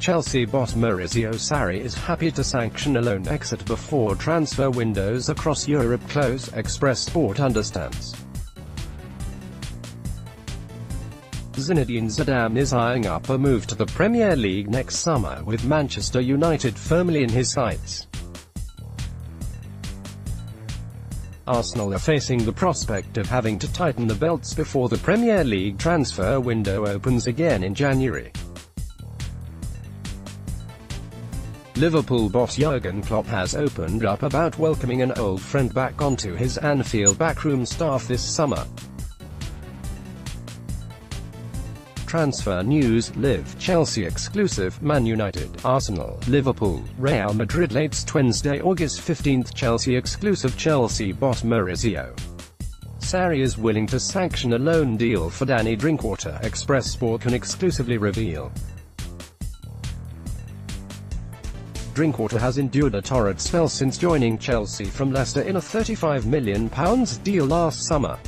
Chelsea boss Maurizio Sarri is happy to sanction a loan exit before transfer windows across Europe close, Express Sport understands. Zinedine Zidane is eyeing up a move to the Premier League next summer, with Manchester United firmly in his sights. Arsenal are facing the prospect of having to tighten the belts before the Premier League transfer window opens again in January. Liverpool boss Jurgen Klopp has opened up about welcoming an old friend back onto his Anfield backroom staff this summer. Transfer news: Live, Chelsea exclusive, Man United, Arsenal, Liverpool, Real Madrid. Late Wednesday, August 15. Chelsea exclusive. Chelsea boss Maurizio Sarri is willing to sanction a loan deal for Danny Drinkwater, Express Sport can exclusively reveal. Drinkwater has endured a torrid spell since joining Chelsea from Leicester in a £35 million deal last summer,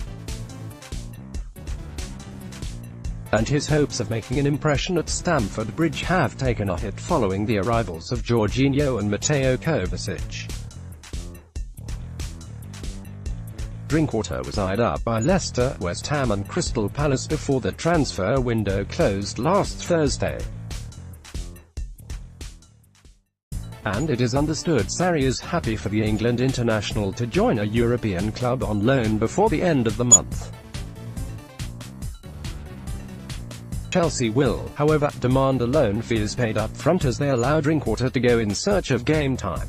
and his hopes of making an impression at Stamford Bridge have taken a hit following the arrivals of Jorginho and Mateo Kovacic. Drinkwater was eyed up by Leicester, West Ham and Crystal Palace before the transfer window closed last Thursday. And it is understood Sarri is happy for the England international to join a European club on loan before the end of the month. Chelsea will, however, demand a loan fee is paid up front as they allow Drinkwater to go in search of game time.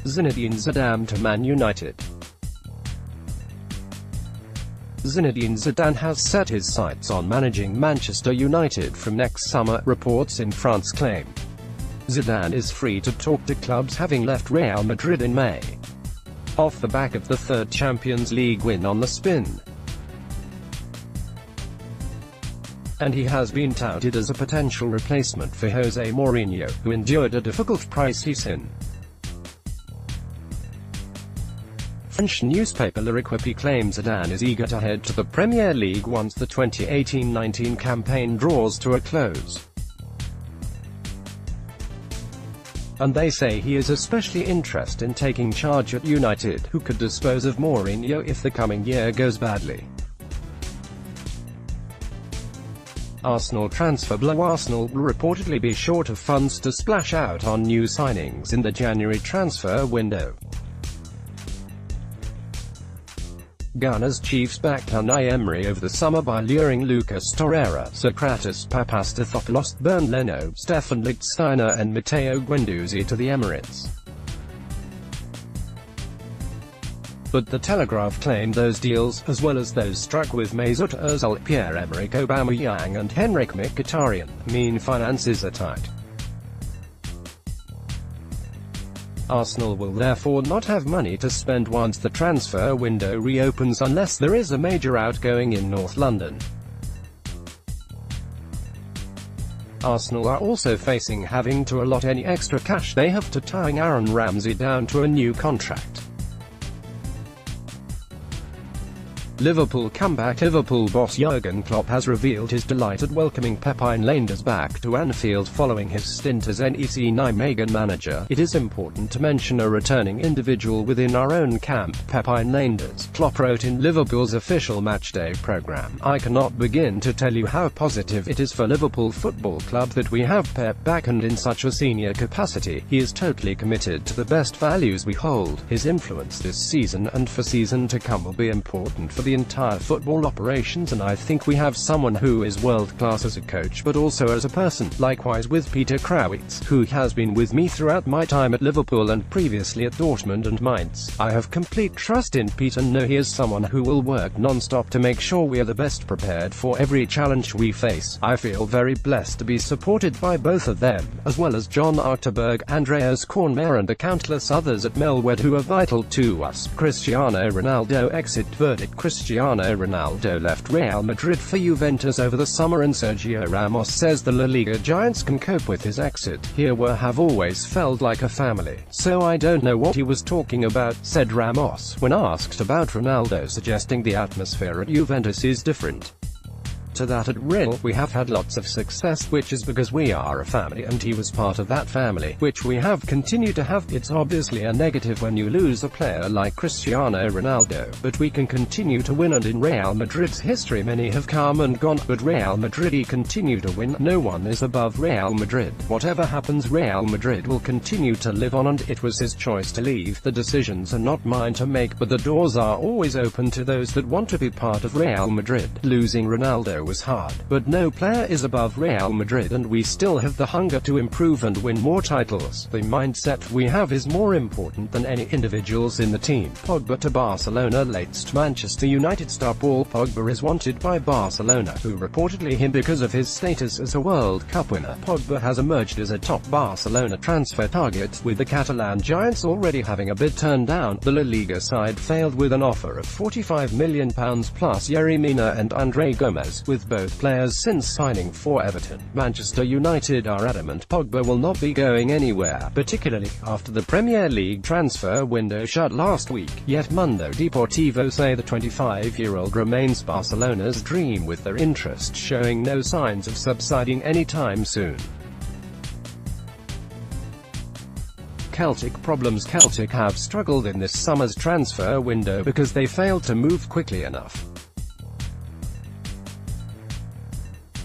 Zinedine Zidane to Man United. Zinedine Zidane has set his sights on managing Manchester United from next summer, reports in France claim. Zidane is free to talk to clubs, having left Real Madrid in May, off the back of the third Champions League win on the spin. And he has been touted as a potential replacement for Jose Mourinho, who endured a difficult pre-season. French newspaper L'Equipe claims Zidane is eager to head to the Premier League once the 2018-19 campaign draws to a close. And they say he is especially interested in taking charge at United, who could dispose of Mourinho if the coming year goes badly. Arsenal transfer blow: Arsenal will reportedly be short of funds to splash out on new signings in the January transfer window. Ghana's Chiefs backed Unai Emery over the summer by luring Lucas Torreira, Socrates Papastathopoulos, Bernd Leno, Stefan Lichtsteiner and Matteo Guendouzi to the Emirates. But the Telegraph claimed those deals, as well as those struck with Mesut Ozil, Pierre-Emerick Aubameyang and Henrikh Mkhitaryan, mean finances are tight. Arsenal will therefore not have money to spend once the transfer window reopens unless there is a major outgoing in North London. Arsenal are also facing having to allot any extra cash they have to tying Aaron Ramsey down to a new contract. Liverpool comeback. Liverpool boss Jurgen Klopp has revealed his delight at welcoming Pepijn Lijnders back to Anfield following his stint as NEC Nijmegen manager. It is important to mention a returning individual within our own camp, Pepijn Lijnders, Klopp wrote in Liverpool's official matchday programme. I cannot begin to tell you how positive it is for Liverpool Football Club that we have Pep back and in such a senior capacity. He is totally committed to the best values we hold. His influence this season and for season to come will be important for the entire football operations, and I think we have someone who is world-class as a coach but also as a person. Likewise with Peter Krawietz, who has been with me throughout my time at Liverpool and previously at Dortmund and Mainz. I have complete trust in Peter and know he is someone who will work non-stop to make sure we are the best prepared for every challenge we face. I feel very blessed to be supported by both of them, as well as John Achterberg, Andreas Kornmeier and the countless others at Melwood who are vital to us. Cristiano Ronaldo exit verdict. Cristiano Ronaldo left Real Madrid for Juventus over the summer and Sergio Ramos says the La Liga giants can cope with his exit. Here we have always felt like a family, so I don't know what he was talking about, said Ramos, when asked about Ronaldo, suggesting the atmosphere at Juventus is different. to that at Real, we have had lots of success, which is because we are a family and he was part of that family, which we have continued to have. It's obviously a negative when you lose a player like Cristiano Ronaldo, but we can continue to win, and in Real Madrid's history many have come and gone, but Real Madrid continue to win. No one is above Real Madrid. Whatever happens, Real Madrid will continue to live on, and it was his choice to leave. The decisions are not mine to make, but the doors are always open to those that want to be part of Real Madrid. Losing Ronaldo was hard, but no player is above Real Madrid, and we still have the hunger to improve and win more titles. The mindset we have is more important than any individuals in the team. Pogba to Barcelona. Latest Manchester United star Paul Pogba is wanted by Barcelona, who reportedly him because of his status as a World Cup winner. Pogba has emerged as a top Barcelona transfer target, with the Catalan giants already having a bid turned down. The La Liga side failed with an offer of £45 million plus Yerry Mina and André Gomes, with both players since signing for Everton. Manchester United are adamant Pogba will not be going anywhere, particularly after the Premier League transfer window shut last week. Yet Mundo Deportivo say the 25-year-old remains Barcelona's dream, with their interest showing no signs of subsiding anytime soon. Celtic problems. Celtic have struggled in this summer's transfer window because they failed to move quickly enough.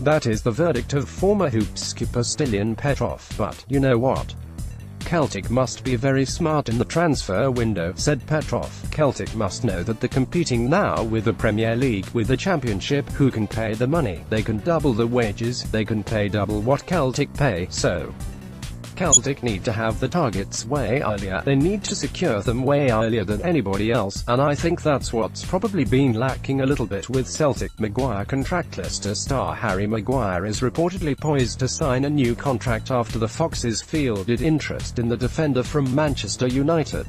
That is the verdict of former Hoops skipper Stilian Petrov. But, you know what? Celtic must be very smart in the transfer window, said Petrov. Celtic must know that they're competing now with the Premier League, with the Championship. Who can pay the money? They can double the wages, they can pay double what Celtic pay, so Celtic need to have the targets way earlier. They need to secure them way earlier than anybody else, and I think that's what's probably been lacking a little bit with Celtic. Maguire contract. Leicester star Harry Maguire is reportedly poised to sign a new contract after the Foxes fielded interest in the defender from Manchester United.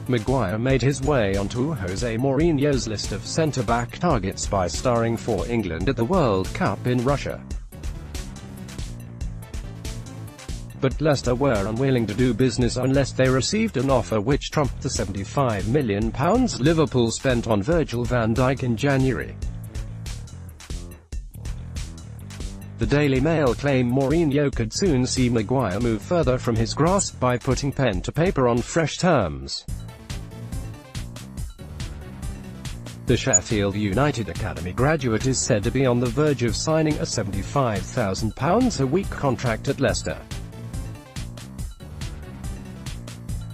Maguire made his way onto Jose Mourinho's list of centre-back targets by starring for England at the World Cup in Russia. But Leicester were unwilling to do business unless they received an offer which trumped the £75 million Liverpool spent on Virgil van Dijk in January. The Daily Mail claim Mourinho could soon see Maguire move further from his grasp by putting pen to paper on fresh terms. The Sheffield United Academy graduate is said to be on the verge of signing a £75,000 a week contract at Leicester.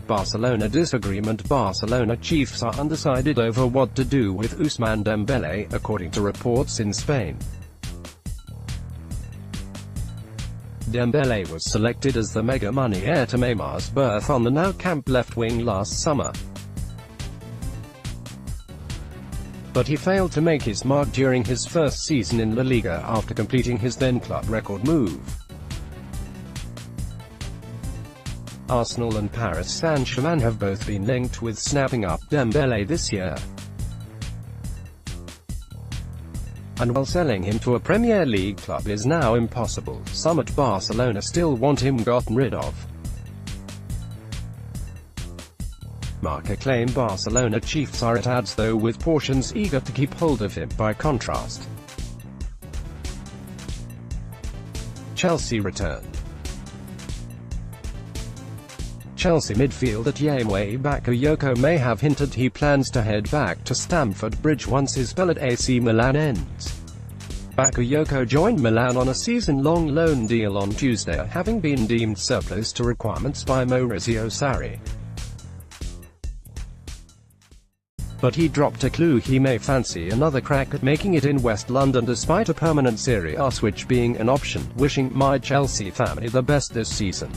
Barcelona disagreement. Barcelona chiefs are undecided over what to do with Ousmane Dembélé, according to reports in Spain. Dembélé was selected as the mega-money heir to Neymar's berth on the Nou Camp left wing last summer, but he failed to make his mark during his first season in La Liga after completing his then-club record move. Arsenal and Paris Saint-Germain have both been linked with snapping up Dembélé this year, and while selling him to a Premier League club is now impossible, some at Barcelona still want him gotten rid of. Marca claim Barcelona chiefs are at odds though with portions eager to keep hold of him. By contrast, Chelsea returned. Chelsea midfielder Yemwe Bakayoko may have hinted he plans to head back to Stamford Bridge once his spell at AC Milan ends. Bakayoko joined Milan on a season-long loan deal on Tuesday, having been deemed surplus to requirements by Maurizio Sarri. But he dropped a clue he may fancy another crack at making it in West London despite a permanent Serie A switch being an option. Wishing my Chelsea family the best this season,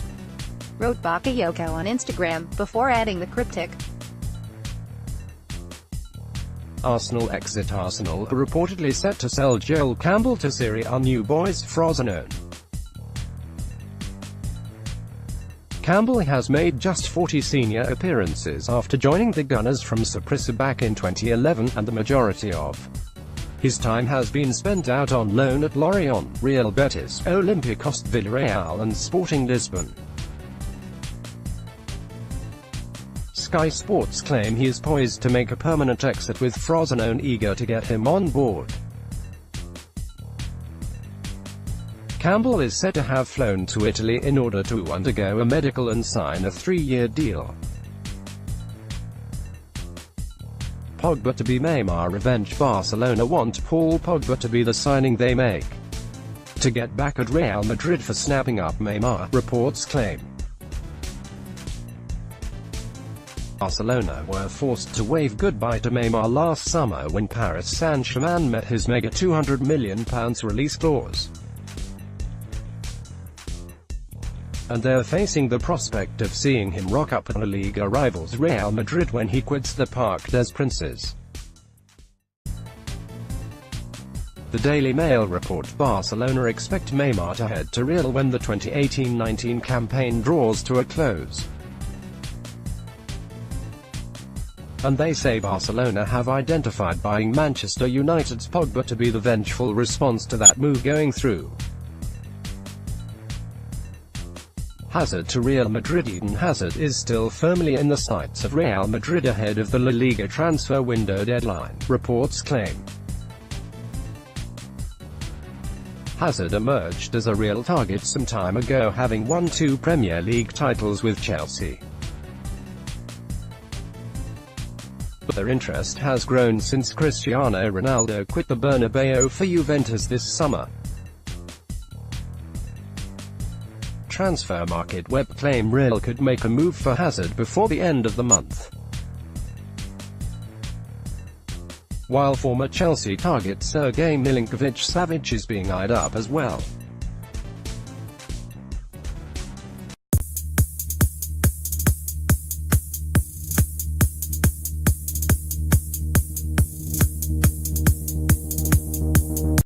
wrote Bakayoko on Instagram, before adding the cryptic, Arsenal exit. Arsenal are reportedly set to sell Joel Campbell to Serie A new boys Frosinone. Campbell has made just 40 senior appearances after joining the Gunners from Saprissa back in 2011, and the majority of his time has been spent out on loan at Lorient, Real Betis, Olympiacos, Villarreal and Sporting Lisbon. Sky Sports claim he is poised to make a permanent exit with Frosinone eager to get him on board. Campbell is said to have flown to Italy in order to undergo a medical and sign a 3-year deal. Pogba to be Neymar revenge. Barcelona want Paul Pogba to be the signing they make to get back at Real Madrid for snapping up Neymar, reports claim. Barcelona were forced to wave goodbye to Neymar last summer when Paris Saint-Germain met his mega £200 million release clause. And they're facing the prospect of seeing him rock up at La Liga rivals Real Madrid when he quits the Parc des Princes. The Daily Mail report Barcelona expect Neymar to head to Real when the 2018-19 campaign draws to a close. And they say Barcelona have identified buying Manchester United's Pogba to be the vengeful response to that move going through. Hazard to Real Madrid. Eden Hazard is still firmly in the sights of Real Madrid ahead of the La Liga transfer window deadline, reports claim. Hazard emerged as a real target some time ago, having won 2 Premier League titles with Chelsea. But their interest has grown since Cristiano Ronaldo quit the Bernabeu for Juventus this summer. Transfer Market Web claim Real could make a move for Hazard before the end of the month, while former Chelsea target Sergei Milinkovic-Savic is being eyed up as well.